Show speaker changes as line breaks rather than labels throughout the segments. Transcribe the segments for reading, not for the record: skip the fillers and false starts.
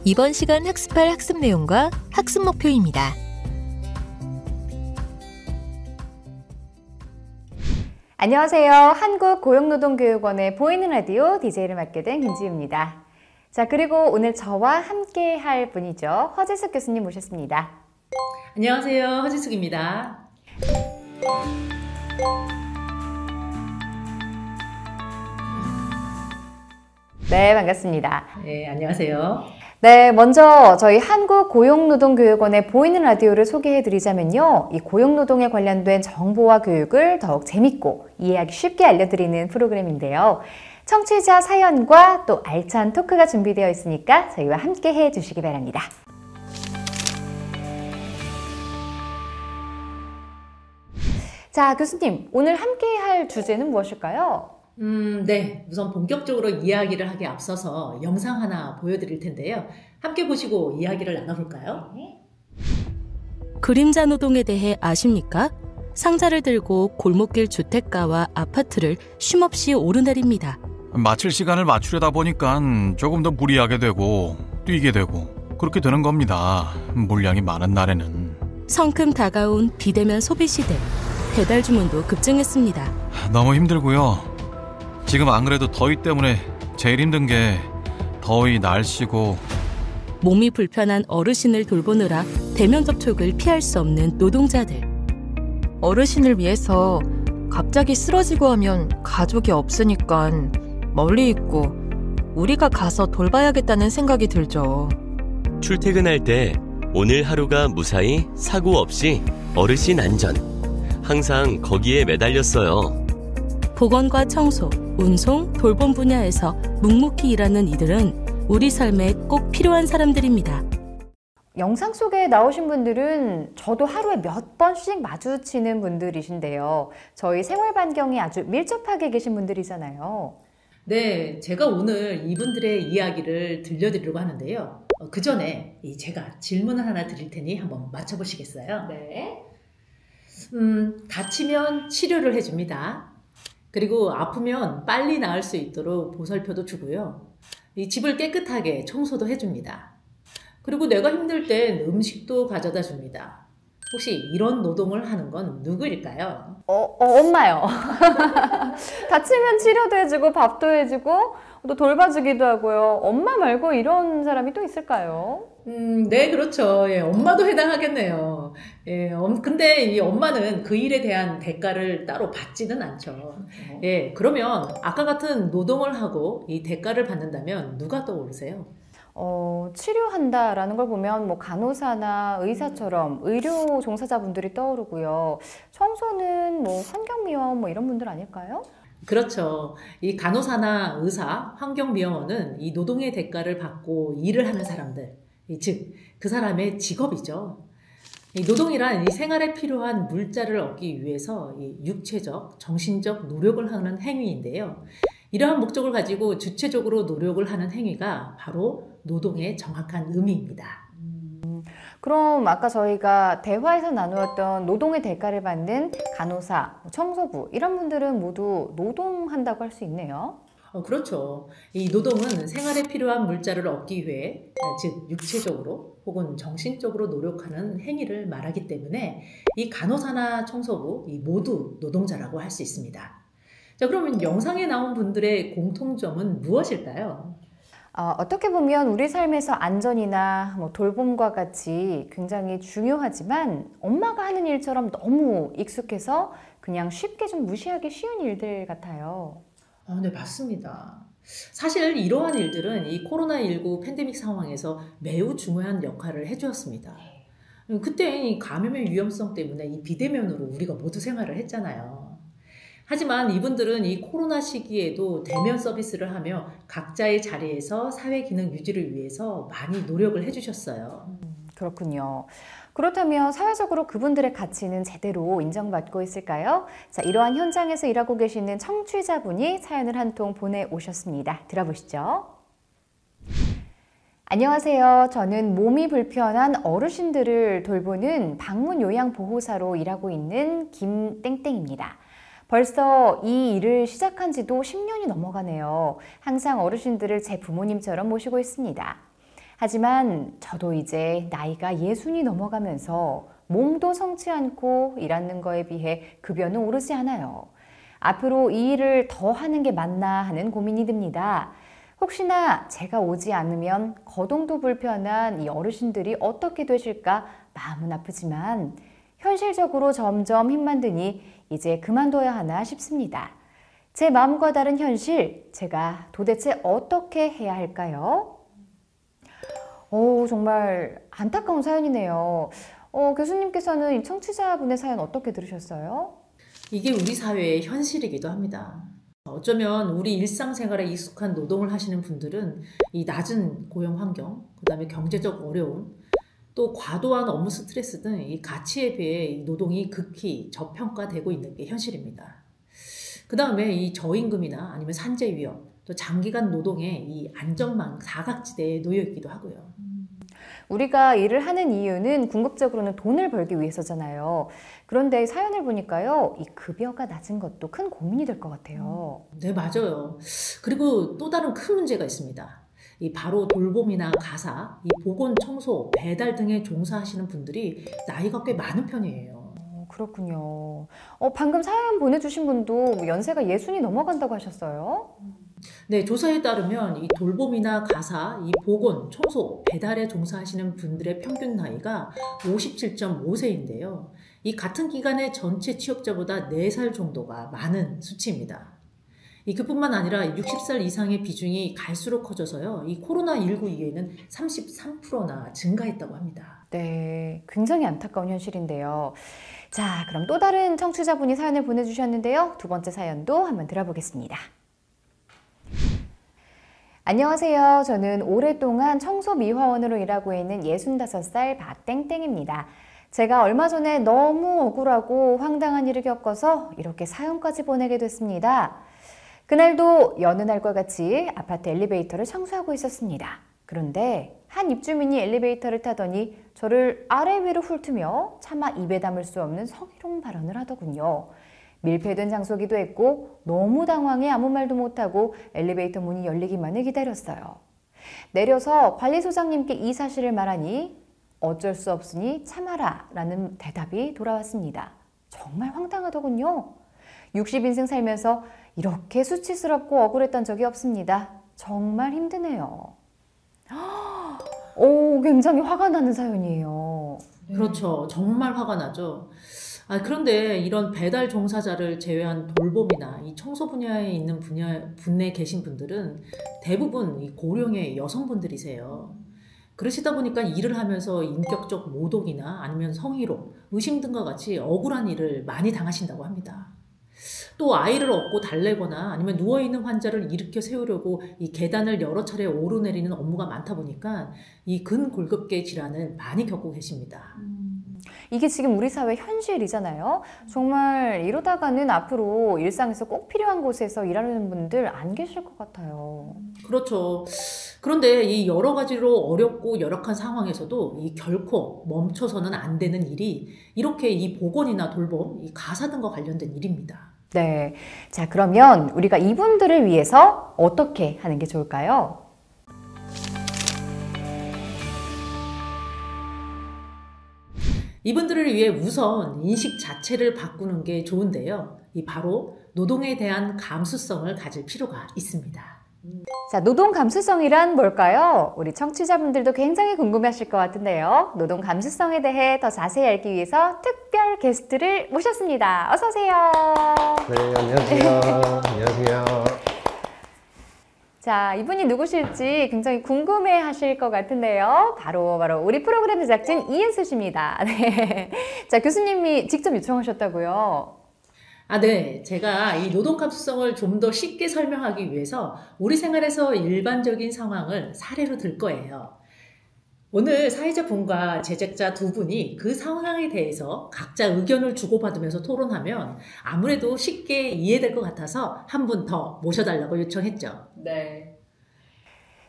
이번 시간 학습할 학습 내용과 학습 목표입니다.
안녕하세요. 한국고용노동교육원의 보이는 라디오 DJ를 맡게 된 김지우입니다. 자, 그리고 오늘 저와 함께 할 분이죠. 허재숙 교수님 모셨습니다.
안녕하세요. 허재숙입니다.
네, 반갑습니다.
네, 안녕하세요.
네, 먼저 저희 한국고용노동교육원의 보이는 라디오를 소개해드리자면요. 이 고용노동에 관련된 정보와 교육을 더욱 재밌고 이해하기 쉽게 알려드리는 프로그램인데요. 청취자 사연과 또 알찬 토크가 준비되어 있으니까 저희와 함께 해주시기 바랍니다. 자, 교수님, 오늘 함께 할 주제는 무엇일까요?
네. 우선 본격적으로 이야기를 하기에 앞서서 영상 하나 보여드릴 텐데요. 함께 보시고 이야기를 나눠볼까요?
그림자 노동에 대해 아십니까? 상자를 들고 골목길 주택가와 아파트를 쉼없이 오르내립니다.
마칠 시간을 맞추려다 보니까 조금 더 무리하게 되고 뛰게 되고 그렇게 되는 겁니다. 물량이 많은 날에는.
성큼 다가온 비대면 소비 시대. 배달 주문도 급증했습니다.
너무 힘들고요. 지금 안 그래도 더위 때문에 제일 힘든 게 더위, 날씨고.
몸이 불편한 어르신을 돌보느라 대면 접촉을 피할 수 없는 노동자들.
어르신을 위해서 갑자기 쓰러지고 하면 가족이 없으니까 멀리 있고 우리가 가서 돌봐야겠다는 생각이 들죠.
출퇴근할 때 오늘 하루가 무사히 사고 없이 어르신 안전. 항상 거기에 매달렸어요.
보건과 청소, 운송, 돌봄 분야에서 묵묵히 일하는 이들은 우리 삶에 꼭 필요한 사람들입니다.
영상 속에 나오신 분들은 저도 하루에 몇 번씩 마주치는 분들이신데요. 저희 생활 반경이 아주 밀접하게 계신 분들이잖아요.
네, 제가 오늘 이분들의 이야기를 들려드리려고 하는데요. 그 전에 제가 질문을 하나 드릴 테니 한번 맞춰보시겠어요?
네.
다치면 치료를 해줍니다. 그리고 아프면 빨리 나을 수 있도록 보살펴도 주고요. 이 집을 깨끗하게 청소도 해줍니다. 그리고 내가 힘들 땐 음식도 가져다 줍니다. 혹시 이런 노동을 하는 건 누구일까요?
엄마요. 다치면 치료도 해주고 밥도 해주고 또 돌봐주기도 하고요. 엄마 말고 이런 사람이 또 있을까요?
네, 그렇죠. 예, 엄마도 해당하겠네요. 예, 근데 이 엄마는 그 일에 대한 대가를 따로 받지는 않죠. 예, 그러면 아까 같은 노동을 하고 이 대가를 받는다면 누가 떠오르세요?
치료한다라는 걸 보면 뭐 간호사나 의사처럼 의료 종사자분들이 떠오르고요. 청소는 뭐 환경미화원 뭐 이런 분들 아닐까요?
그렇죠. 이 간호사나 의사, 환경미화원은 이 노동의 대가를 받고 일을 하는 사람들, 즉 그 사람의 직업이죠. 이 노동이란 이 생활에 필요한 물자를 얻기 위해서 이 육체적, 정신적 노력을 하는 행위인데요. 이러한 목적을 가지고 주체적으로 노력을 하는 행위가 바로 노동의 정확한 의미입니다.
그럼 아까 저희가 대화에서 나누었던 노동의 대가를 받는 간호사, 청소부 이런 분들은 모두 노동한다고 할 수 있네요.
그렇죠. 이 노동은 생활에 필요한 물자를 얻기 위해 즉 육체적으로 혹은 정신적으로 노력하는 행위를 말하기 때문에 이 간호사나 청소부 모두 노동자라고 할 수 있습니다. 자, 그러면 영상에 나온 분들의 공통점은 무엇일까요?
어떻게 보면 우리 삶에서 안전이나 뭐 돌봄과 같이 굉장히 중요하지만 엄마가 하는 일처럼 너무 익숙해서 그냥 쉽게 좀 무시하기 쉬운 일들 같아요.
네, 맞습니다. 사실 이러한 일들은 이 코로나19 팬데믹 상황에서 매우 중요한 역할을 해주었습니다. 그때 이 감염의 위험성 때문에 이 비대면으로 우리가 모두 생활을 했잖아요. 하지만 이분들은 이 코로나 시기에도 대면 서비스를 하며 각자의 자리에서 사회 기능 유지를 위해서 많이 노력을 해주셨어요.
그렇군요. 그렇다면 사회적으로 그분들의 가치는 제대로 인정받고 있을까요? 자, 이러한 현장에서 일하고 계시는 청취자분이 사연을 한 통 보내오셨습니다. 들어보시죠. 안녕하세요. 저는 몸이 불편한 어르신들을 돌보는 방문 요양 보호사로 일하고 있는 김땡땡입니다. 벌써 이 일을 시작한 지도 10년이 넘어가네요. 항상 어르신들을 제 부모님처럼 모시고 있습니다. 하지만 저도 이제 나이가 60이 넘어가면서 몸도 성치 않고 일하는 거에 비해 급여는 오르지 않아요. 앞으로 이 일을 더 하는 게 맞나 하는 고민이 듭니다. 혹시나 제가 오지 않으면 거동도 불편한 이 어르신들이 어떻게 되실까 마음은 아프지만 현실적으로 점점 힘만 드니 이제 그만둬야 하나 싶습니다. 제 마음과 다른 현실, 제가 도대체 어떻게 해야 할까요? 정말 안타까운 사연이네요. 교수님께서는 이 청취자분의 사연 어떻게 들으셨어요?
이게 우리 사회의 현실이기도 합니다. 어쩌면 우리 일상생활에 익숙한 노동을 하시는 분들은 이 낮은 고용 환경, 그 다음에 경제적 어려움, 또 과도한 업무 스트레스 등 이 가치에 비해 이 노동이 극히 저평가되고 있는 게 현실입니다. 그 다음에 이 저임금이나 아니면 산재 위험, 또 장기간 노동의 이 안전망 사각지대에 놓여 있기도 하고요.
우리가 일을 하는 이유는 궁극적으로는 돈을 벌기 위해서잖아요. 그런데 사연을 보니까요, 이 급여가 낮은 것도 큰 고민이 될 것 같아요.
네, 맞아요. 그리고 또 다른 큰 문제가 있습니다. 이 바로 돌봄이나 가사, 이 보건, 청소, 배달 등에 종사하시는 분들이 나이가 꽤 많은 편이에요.
그렇군요. 방금 사연 보내주신 분도 연세가 60이 넘어간다고 하셨어요?
네, 조사에 따르면 이 돌봄이나 가사, 이 보건, 청소, 배달에 종사하시는 분들의 평균 나이가 57.5세인데요. 이 같은 기간의 전체 취업자보다 4살 정도가 많은 수치입니다. 그뿐만 아니라 60살 이상의 비중이 갈수록 커져서요. 이 코로나19 이후에는 33%나 증가했다고 합니다.
네, 굉장히 안타까운 현실인데요. 자, 그럼 또 다른 청취자분이 사연을 보내주셨는데요. 두 번째 사연도 한번 들어보겠습니다. 안녕하세요. 저는 오랫동안 청소미화원으로 일하고 있는 65살 박땡땡입니다. 제가 얼마 전에 너무 억울하고 황당한 일을 겪어서 이렇게 사연까지 보내게 됐습니다. 그날도 여느 날과 같이 아파트 엘리베이터를 청소하고 있었습니다. 그런데 한 입주민이 엘리베이터를 타더니 저를 아래 위로 훑으며 차마 입에 담을 수 없는 성희롱 발언을 하더군요. 밀폐된 장소기도 했고 너무 당황해 아무 말도 못하고 엘리베이터 문이 열리기만을 기다렸어요. 내려서 관리소장님께 이 사실을 말하니 어쩔 수 없으니 참아라 라는 대답이 돌아왔습니다. 정말 황당하더군요. 60인생 살면서 이렇게 수치스럽고 억울했던 적이 없습니다. 정말 힘드네요. 굉장히 화가 나는 사연이에요.
그렇죠. 정말 화가 나죠. 그런데 이런 배달 종사자를 제외한 돌봄이나 이 청소 분야에 있는 분야에 계신 분들은 대부분 이 고령의 여성분들이세요. 그러시다 보니까 일을 하면서 인격적 모독이나 아니면 성희롱, 의심 등과 같이 억울한 일을 많이 당하신다고 합니다. 또 아이를 업고 달래거나 아니면 누워있는 환자를 일으켜 세우려고 이 계단을 여러 차례 오르내리는 업무가 많다 보니까 이 근골격계 질환을 많이 겪고 계십니다.
이게 지금 우리 사회 현실이잖아요. 정말 이러다가는 앞으로 일상에서 꼭 필요한 곳에서 일하는 분들 안 계실 것 같아요.
그렇죠. 그런데 이 여러 가지로 어렵고 열악한 상황에서도 이 결코 멈춰서는 안 되는 일이 이렇게 이 보건이나 돌봄, 이 가사 등과 관련된 일입니다.
네. 자, 그러면 우리가 이분들을 위해서 어떻게 하는 게 좋을까요?
이분들을 위해 우선 인식 자체를 바꾸는 게 좋은데요. 이 바로 노동에 대한 감수성을 가질 필요가 있습니다.
자, 노동 감수성이란 뭘까요? 우리 청취자분들도 굉장히 궁금해하실 것 같은데요. 노동 감수성에 대해 더 자세히 알기 위해서 특별 게스트를 모셨습니다. 어서 오세요.
네, 안녕하세요. 안녕하세요.
자, 이분이 누구실지 굉장히 궁금해 하실 것 같은데요. 바로 우리 프로그램 제작진 이은수 씨입니다. 네. 자, 교수님이 직접 요청하셨다고요?
네. 제가 이 노동 감수성을 좀 더 쉽게 설명하기 위해서 우리 생활에서 일반적인 상황을 사례로 들 거예요. 오늘 사회자분과 제작자 두 분이 그 상황에 대해서 각자 의견을 주고받으면서 토론하면 아무래도 쉽게 이해될 것 같아서 한 분 더 모셔달라고 요청했죠.
네.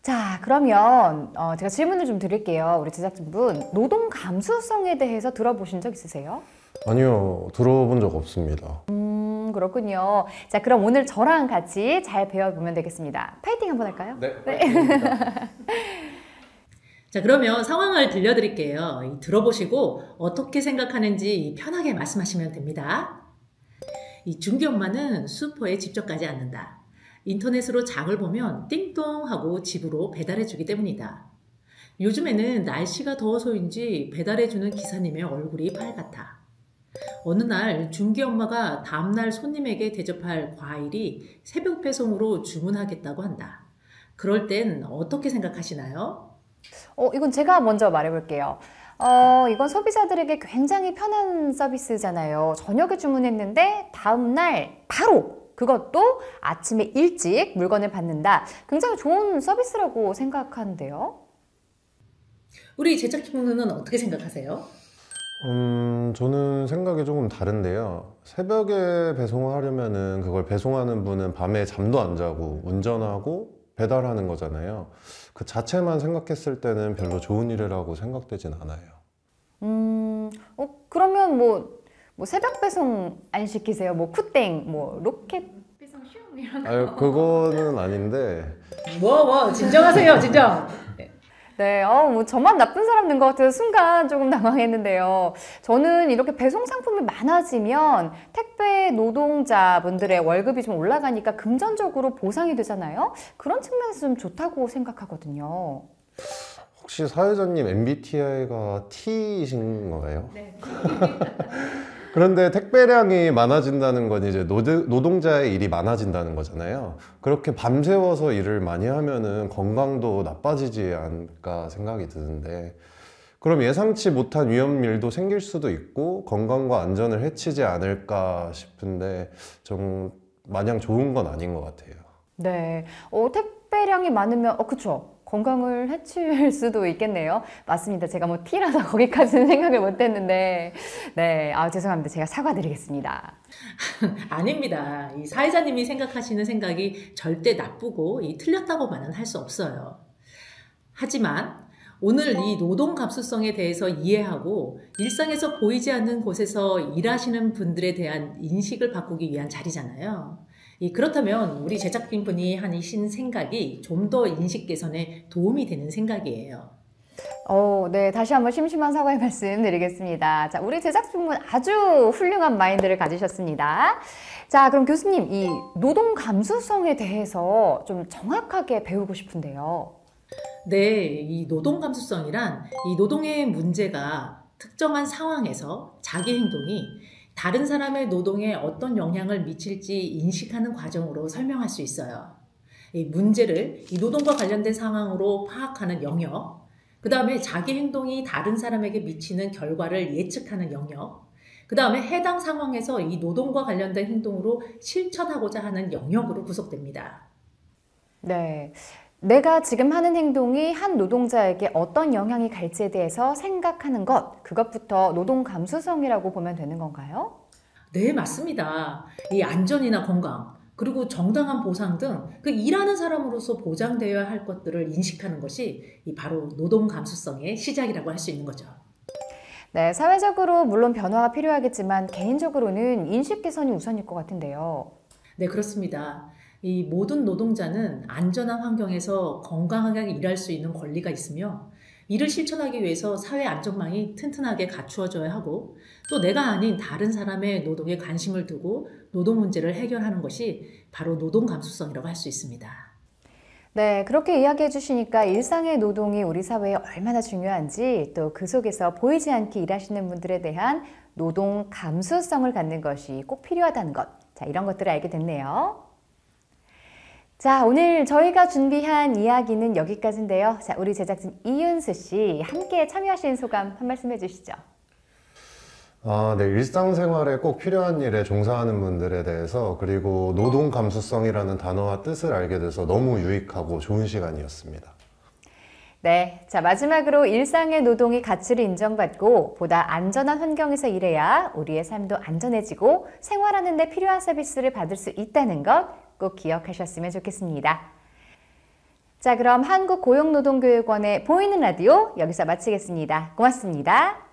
자, 그러면 제가 질문을 좀 드릴게요. 우리 제작진분, 노동 감수성에 대해서 들어보신 적 있으세요?
아니요, 들어본 적 없습니다.
그렇군요. 자, 그럼 오늘 저랑 같이 잘 배워보면 되겠습니다. 파이팅 한번 할까요?
네.
자, 그러면 상황을 들려드릴게요. 들어보시고 어떻게 생각하는지 편하게 말씀하시면 됩니다. 이 준기 엄마는 슈퍼에 직접 가지 않는다. 인터넷으로 장을 보면 띵동 하고 집으로 배달해주기 때문이다. 요즘에는 날씨가 더워서인지 배달해주는 기사님의 얼굴이 빨갛다. 어느 날 준기 엄마가 다음날 손님에게 대접할 과일이 새벽 배송으로 주문하겠다고 한다. 그럴 땐 어떻게 생각하시나요?
이건 제가 먼저 말해볼게요. 이건 소비자들에게 굉장히 편한 서비스잖아요. 저녁에 주문했는데 다음날 바로 그것도 아침에 일찍 물건을 받는다. 굉장히 좋은 서비스라고 생각하는데요.
우리 제작진분은 어떻게 생각하세요?
저는 생각이 조금 다른데요. 새벽에 배송을 하려면은 그걸 배송하는 분은 밤에 잠도 안 자고 운전하고 배달하는 거잖아요. 그 자체만 생각했을 때는 별로 좋은 일이라고 생각되진 않아요.
그러면 뭐 새벽 배송 안 시키세요? 뭐 쿠땡, 뭐 로켓 배송 슝 이런 거.
아유, 그거는 아닌데.
진정하세요, 진정.
네, 뭐 저만 나쁜 사람 된 것 같아서 순간 조금 당황했는데요. 저는 이렇게 배송 상품이 많아지면 택배 노동자분들의 월급이 좀 올라가니까 금전적으로 보상이 되잖아요. 그런 측면에서 좀 좋다고 생각하거든요.
혹시 사회자님 MBTI가 T이신 거예요?
네.
그런데 택배량이 많아진다는 건 이제 노동자의 일이 많아진다는 거잖아요. 그렇게 밤새워서 일을 많이 하면은 건강도 나빠지지 않을까 생각이 드는데, 그럼 예상치 못한 위험일도 생길 수도 있고 건강과 안전을 해치지 않을까 싶은데 좀 마냥 좋은 건 아닌 것 같아요.
네, 택배량이 많으면 그쵸. 건강을 해칠 수도 있겠네요. 맞습니다. 제가 뭐 T라서 거기까지는 생각을 못했는데, 네, 죄송합니다. 제가 사과드리겠습니다.
아닙니다. 이 사회자님이 생각하시는 생각이 절대 나쁘고 틀렸다고만은 할 수 없어요. 하지만 오늘 이 노동 감수성에 대해서 이해하고 일상에서 보이지 않는 곳에서 일하시는 분들에 대한 인식을 바꾸기 위한 자리잖아요. 그렇다면 우리 제작진분이 하신 생각이 좀 더 인식 개선에 도움이 되는 생각이에요.
네, 다시 한번 심심한 사과의 말씀 드리겠습니다. 자, 우리 제작진분 아주 훌륭한 마인드를 가지셨습니다. 자, 그럼 교수님, 이 노동 감수성에 대해서 좀 정확하게 배우고 싶은데요.
네, 이 노동 감수성이란 이 노동의 문제가 특정한 상황에서 자기 행동이 다른 사람의 노동에 어떤 영향을 미칠지 인식하는 과정으로 설명할 수 있어요. 이 문제를 이 노동과 관련된 상황으로 파악하는 영역, 그 다음에 자기 행동이 다른 사람에게 미치는 결과를 예측하는 영역, 그 다음에 해당 상황에서 이 노동과 관련된 행동으로 실천하고자 하는 영역으로 구성됩니다.
네. 내가 지금 하는 행동이 한 노동자에게 어떤 영향이 갈지에 대해서 생각하는 것, 그것부터 노동 감수성이라고 보면 되는 건가요?
네, 맞습니다. 이 안전이나 건강, 그리고 정당한 보상 등 그 일하는 사람으로서 보장되어야 할 것들을 인식하는 것이 바로 노동 감수성의 시작이라고 할 수 있는 거죠.
네, 사회적으로 물론 변화가 필요하겠지만 개인적으로는 인식 개선이 우선일 것 같은데요.
네, 그렇습니다. 이 모든 노동자는 안전한 환경에서 건강하게 일할 수 있는 권리가 있으며 이를 실천하기 위해서 사회 안전망이 튼튼하게 갖추어져야 하고 또 내가 아닌 다른 사람의 노동에 관심을 두고 노동 문제를 해결하는 것이 바로 노동 감수성이라고 할 수 있습니다.
네, 그렇게 이야기해 주시니까 일상의 노동이 우리 사회에 얼마나 중요한지 또 그 속에서 보이지 않게 일하시는 분들에 대한 노동 감수성을 갖는 것이 꼭 필요하다는 것. 자, 이런 것들을 알게 됐네요. 자, 오늘 저희가 준비한 이야기는 여기까지인데요. 자, 우리 제작진 이윤수 씨 함께 참여하신 소감 한 말씀 해주시죠.
네, 일상생활에 꼭 필요한 일에 종사하는 분들에 대해서 그리고 노동 감수성이라는 단어와 뜻을 알게 돼서 너무 유익하고 좋은 시간이었습니다.
네, 자 마지막으로 일상의 노동이 가치를 인정받고 보다 안전한 환경에서 일해야 우리의 삶도 안전해지고 생활하는 데 필요한 서비스를 받을 수 있다는 것 꼭 기억하셨으면 좋겠습니다. 자, 그럼 한국고용노동교육원의 보이는 라디오 여기서 마치겠습니다. 고맙습니다.